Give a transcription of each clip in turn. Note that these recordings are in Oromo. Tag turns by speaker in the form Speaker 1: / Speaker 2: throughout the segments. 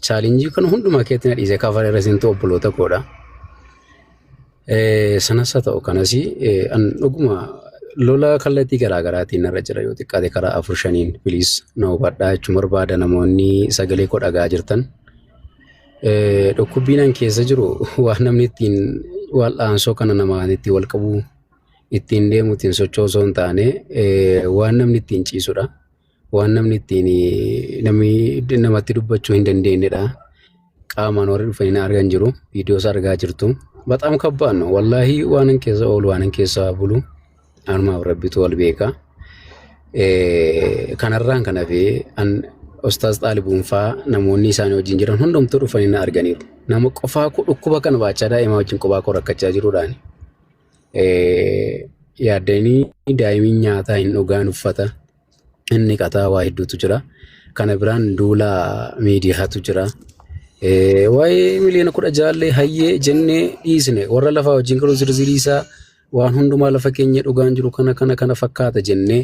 Speaker 1: challenge kan hunduma keetiin dhiise kafare resinto obboloota koodha. Sanas haa ta'u kanasi an dhuguma lola kallattii garaagaraatiin irra jira yoo xiqqaate karaa 4-5 please na hubadhaa jechuun barbaada namoonni sagalee koo dhagaa jirtan. Dhukkubbiin an keessa jiru waan namni ittiin wal'aansoo kana namaan itti wal qabu ittiin deemu ittiin sochoosoo hin taane waan namni ittiin ciisudha. Waan namni ittiin namatti dubbachuu hin dandeenyedha. Qaamaan warri dhufanii argan jiru viidiyoos argaa jirtu. በጣም ከባድ ነው ወላሂ ዋንን ከዛ ኦል ዋንን ከዛ ብሉ አርማ ረቢቱ ወልቤካ ከነራን ከነፌ አን ኡስታዝ ጣሊቡንፋ ነሞኒ ሳኔ ወጂን ጅራን ሁንዶም ተሩፈኒና አርጋኒሩ ነሞ ቆፋ ኩዱኩ በከን ባቻ ዳይማዎችን ቆባ ቆረከቻ ጅሩ ዳኒ ያደኒ ዳይሚኛ ታይን ኦጋን ኡፈታ እኒ ቀታ ዋሂዱቱ ጅራ ከነብራን ዱላ ሚዲያቱ ጅራ way miliyoona 10 jaalle hayyee jennee dhiisne warra lafaa wajjin garuu zirziriisa waan hundumaa lafa keenya dhugaan jiru kana fakkaata jennee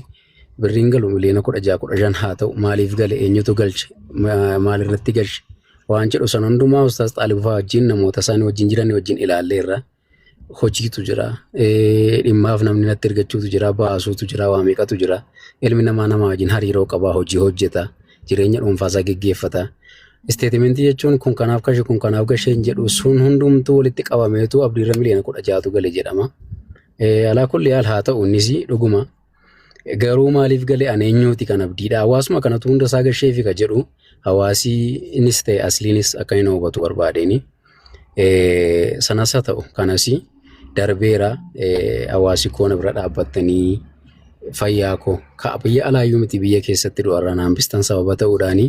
Speaker 1: birriin galu miliyoona 16 haa ta'u maaliif gale eenyutu galche maalirratti galche waan jedhu san hundumaa ustaas xaalibaa wajjin namoota isaanii wajjin jiran wajjin ilaalleerra hojiitu jira dhimmaaf namni natti ergachuutu jira baasuutu jira waa meeqatu jira ilmi namaa wajjin hariiroo qabaa hojii hojjeta jireenya dhuunfaasaa geggeeffata. Statementii jechuun kun kanaaf kashi kun kanaaf gasheen jedhu sun hundumtuu walitti qabameetu abdiirra miliyoona 16 gale jedhama. Alaa kulli haal haa ta'u innis dhuguma garuu maaliif gale aneenyuuti kan abdiidha. Hawaasuma kanatu hunda isaa gasheefi ka jedhu hawaasi innis ta'e asliinis akka inni hubatu barbaadeeni. Sanas haa ta'u kanas darbeera hawaasi koona bira dhaabbattanii fayyaa koo ka biyya alaayyuu miti biyya keessatti du'arra naambistan sababa ta'uudhaani.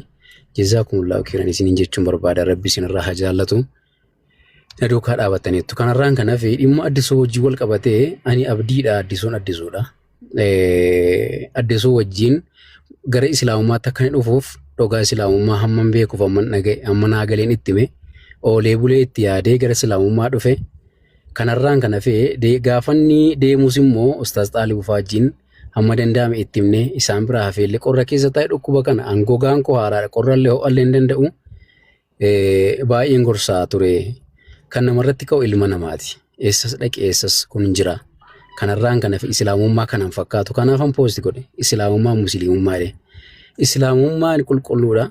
Speaker 1: Jazakumullahu khairan isinin jechuun barbaada rabbi isinirraa haa jaallatu. Nadoo kaa dhaabattaniitu kanarraan kana fi dhimma addisoo wajjin wal qabatee ani abdiidha addisuun addisuudha. Addisoo wajjin gara islaamummaatti akka inni dhufuuf dhugaa islaamummaa hamman beekuuf amma naagaleen ittime oolee bulee itti yaadee gara islaamummaa dhufe. Kanarraan kana fi gaafanni deemus immoo ustaas Xaalibuu wajjin amma danda'ame ittimne isaan biraa hafeelle qorra keessa taa'ee dhukkuba kana angogaan koo haaraadha qorrallee ho'allee hin danda'u baay'een gorsaa ture kan namarratti ka'u ilma namaati eessas dhaqe eessas kun jira kanarraan kana fi islaamummaa kanan fakkaatu kanaafan poosti godhe islaamummaa musliimummaa dhe islaamummaan qulqulluudha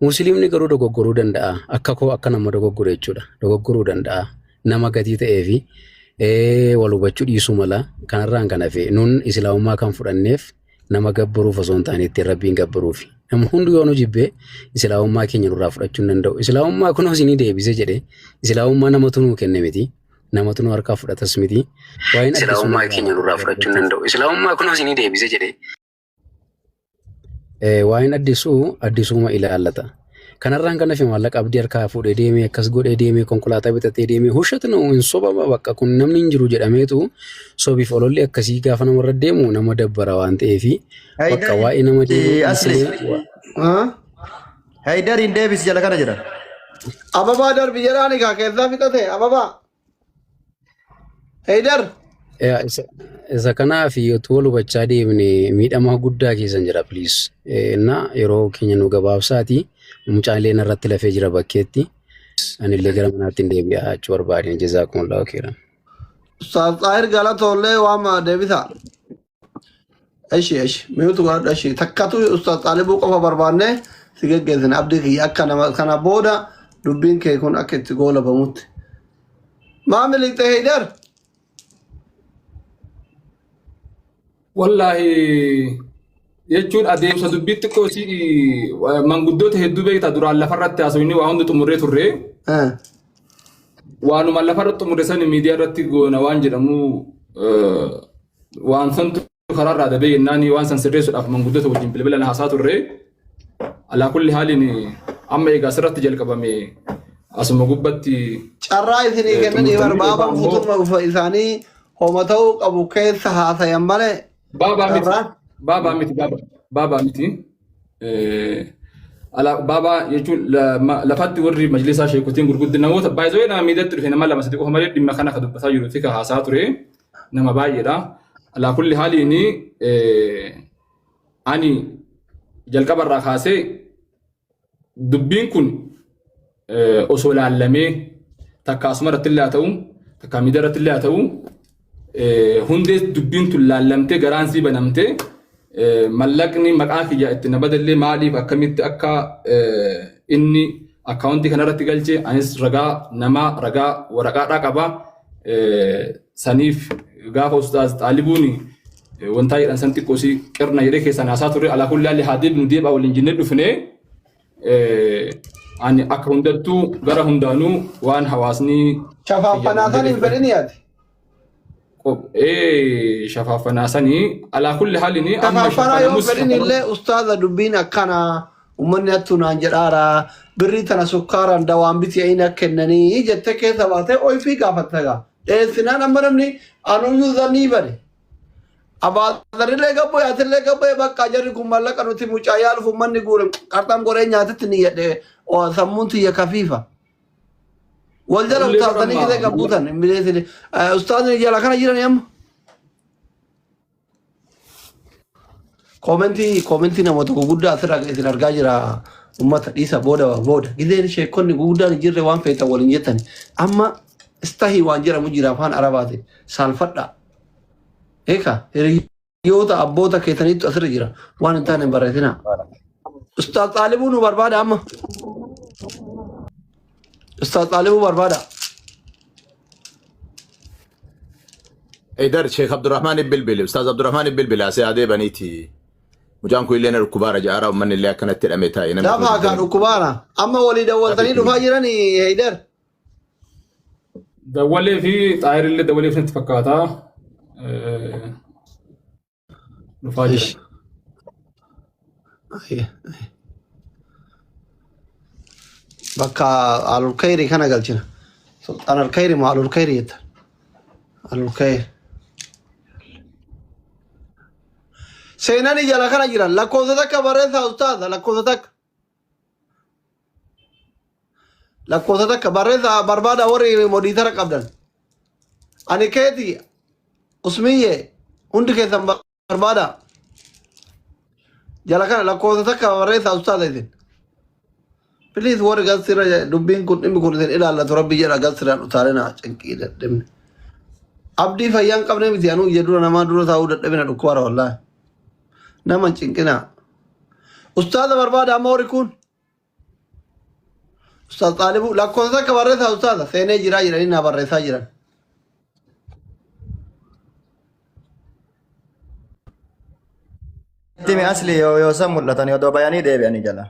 Speaker 1: musliimni garuu dogoggoruu danda'a akka nama dogoggore jechuudha dogoggoruu danda'a nama gatii ta'ee fi wal hubachuu dhiisuu mala kanarraan kana fi nun islaamummaa kan fudhanneef nama gabbaruuf osoo hin taanetti rabbiin gabbaruuf nama hundi yoo nu jibbee islaamummaa keenya nurraa fudhachuu hin danda'u islaamummaa kun hosinii deebise jedhe islaamummaa namatu nuu kenne miti namatu nu harkaa fudhatas miti waa'in islaamummaa keenya nurraa fudhachuu hin danda'u islaamummaa kun hosinii deebise jedhe waa'in addisuuma ilaallata. Kanarraan kana fi maallaqa abdii harkaa fuudhee deemee akkas godhee deemee konkolaataa bitatee deemee hushatu hin sobama bakka kun namni hin jiru jedhameetu sobiif ololli akkasii gaafa namarra deemu nama dabbara waan ta'eef bakka waa'ee nama deemu
Speaker 2: Haydar hin deebis jala kana jedhan. Ababaa darbi jedhaani kaa keessaa fixate ababaa. Haydar.
Speaker 1: Isa kanaaf yoo wal hubachaa deemne miidhama guddaa keessan jira please. Na yeroo keenya nu gabaabsaati. Mucaaleen irratti lafee jira bakkeetti anillee gara manaatti hin deebi'aa jechuu barbaadeen jazakumullahu khairan.
Speaker 2: Ustaaz Xaahir Galatollee waama deebisa. Eshi mi'uutu godhadhu eshi takkatu Ustaaz Xaalibuu qofa barbaanne si geggeessine abdii kiyya akka nama kana booda dubbiin kee kun akka itti goolabamutti. Maamilli ta'e Haydar.
Speaker 3: Wallahi jechuun adeemsa dubbiitti koosii manguddoota hedduu beektaa duraan lafarratti haasawinni waa hundi xumurree turre. Waanuma lafarratti xumurre sani miidiyaa irratti goona waan jedhamu waan santu karaarraa dabee yennaani waan san sirreessuudhaaf manguddoota wajjin bilbilan haasaa turre. Alaa kulli haaliin amma egaa asirratti jalqabame asuma gubbatti.
Speaker 2: Carraa isinii kennanii barbaaban fuuturma isaanii hooma ta'uu qabu keessa haasayan malee.
Speaker 3: Baba miti. Baba jechuun lafatti warri majlisaa sheekutiin gurguddin namoota baay'ee nama miidhatti dhufe nama lama sadii qofa malee dhimma kana kan dubbataa jiru fi kan haasaa ture nama baay'eedha. Alaa kulli haaliin ani jalqabarraa kaasee dubbiin kun osoo laallamee takka asumarratti illee haa ta'u takka miidiyaarratti illee haa ta'u hundee dubbiin tun laallamtee garaan sii banamtee mallaqni maqaa kiyya itti na badallee maaliif akkamitti akka inni akkaawuntii kanarratti galchee anis ragaa namaa ragaa waraqaadhaa qaba saniif gaafa ustaaz Xaalibuun wantaa jedhan san xiqqoo si qirna jedhee keessan haasaa turre alaa kulli haalli haa deebinu deebaa waliin jennee dhufnee ani akka hundattuu gara hundaanuu waan hawaasni
Speaker 2: shafaafanaasaniin fedhini yaati.
Speaker 3: Shafaafanaasanii alaa kulli haalini
Speaker 2: shafaafana yoo fedhini illee ustaaza dubbiin akkana ummanni hattuu naan jedhaara birrii tana sukkaaraan dawaan biti ayina kennanii jette keessa baatee oyfii gaafattagaa dheessinaan amma namni anuyyuu zannii bade abaadarillee gabbo yaatillee gabbo bakka jarri kun mallaqa nuti mucaa yaaluuf ummanni guure qarxam goree nyaatitti ni jedhe sammuun tiyya kafiifa wal jala utaasanii gidee gabbuutan mileesile ustaazni jala kana jiran amma komentii namoota guguddaa asirraa isin argaa jira ummata dhiisa booda gideen sheekonni guguddaan jirre waan feetan waliin jettan amma istahii waan jedhamu jira afaan arabaati saalfadha eeka hiriyoota abboota keessaniitu asirra jira waan hin taane barreessina ustaaz Xaalibuu nu barbaada amma ustaaz Xaalibuu barbaada
Speaker 4: ايدر شيخ عبد الرحمن البلبلي استاذ عبد الرحمن البلبلي اسي ادي بنيتي مجان كو لنا الكبار جارا ومن اللي كانت تلميتها
Speaker 2: لا ما كانوا كبار اما وليد ولدني دفاجرني هيدر
Speaker 3: دولي في طاير اللي دولي في تفكاتا نفاجئ
Speaker 2: بكا على الخير كان قالتنا سلطان الخير ما على الخير يت على الخير سيناني جلا كان جيران لا كوزتك بريثا استاذ لا كوزتك بريثا بربادا وري موديتر قبدن اني كيتي اسميه عندك ثم بربادا جلا كان لا كوزتك بريثا استاذ اذن بليز وري غسر دبين كنت ام كنت الى الله ربي جرا غسر وتارنا چنقي دم abdii fayyaan qabne miti anu jedhu nama dura taa'uu dadhabina dhukkubara wallahi nama cinqina ustaaza barbaada amma warri kun ustaaz Xaalibuu lakkoofsa akka barreessaa ustaaza seenee jiraa jedhanii naa barreessaa jiran
Speaker 5: timi asli yoo san mul'atan yoo bayanii deebi'anii jala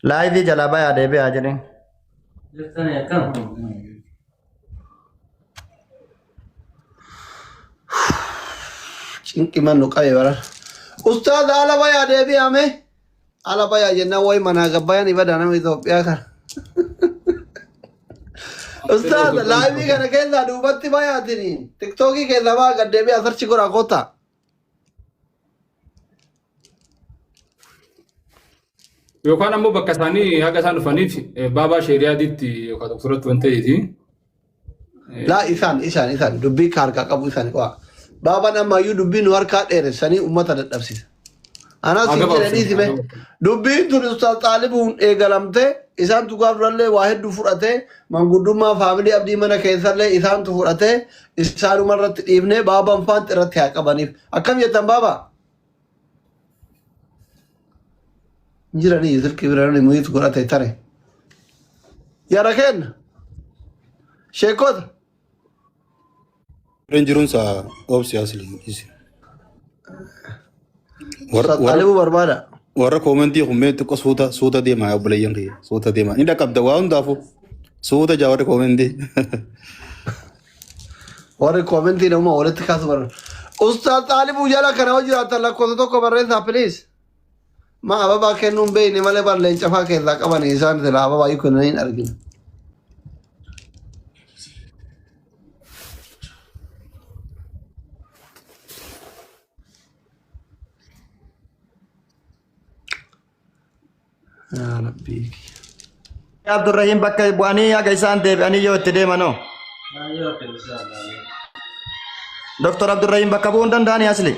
Speaker 5: laayivii jala bayaa deebi'aa jedhin
Speaker 2: cinqi mannu qabe bara ustaaz ala bayaa deebi'ame ala bayaa jennaan way manaa gabbayan ibada nama Itoophiyaa kana ustaaz laayivii kana keessaa duubatti bayaatini tiktookii keessaa baa gad deebi'aa sarchi godhaa koottaa
Speaker 3: yookaan ammoo bakka isaanii haga isaan dhufaniif baabaa sheeriyaadiitti yookaan doktoratti waan ta'eeti.
Speaker 2: Laa isaan dubbii harkaa qabu isaan qo'a. Baabaan ammayyuu dubbii nu harkaa dheeressanii uummata dadhabsiisa. Anaas hin jedhanii sime dubbiin tun ustaaz Xaalibuun eegalamtee isaan tuqaaf durallee waa hedduu fudhatee manguddummaa faamilii abdii mana keessallee isaantu fudhatee isaanuma irratti dhiifnee baabaan faanti irratti haa qabaniif. Akkam jettan baabaa? jiranii silkii biraan muhiitu godhate tare yara kenna sheekota
Speaker 6: Renjirun sa obsi asli isi.
Speaker 2: Xaalibuu barbaada.
Speaker 6: Warra komentii hummeetti ko suuta deemaa obboleeyyan kiyya suuta deemaa inni qabda waa hundaafu suuta jaa warri komentii.
Speaker 2: Warri komentii nama walitti kaasu barra. Ustaaz Xaalibuu jala kana hojii jiraatan lakkoofsa tokko barreessaa please. Ma ababaa kennuun beeyne malee balleen cafaa keessaa qaban isaan sila ababaa hiikuu hin argina. Yaa Rabbii.
Speaker 5: Abdurrahim bakka bu'anii haga isaan deebi'anii yoo itti deemanoo. Doktor Abdurrahim bakka bu'uu hin danda'anii asli.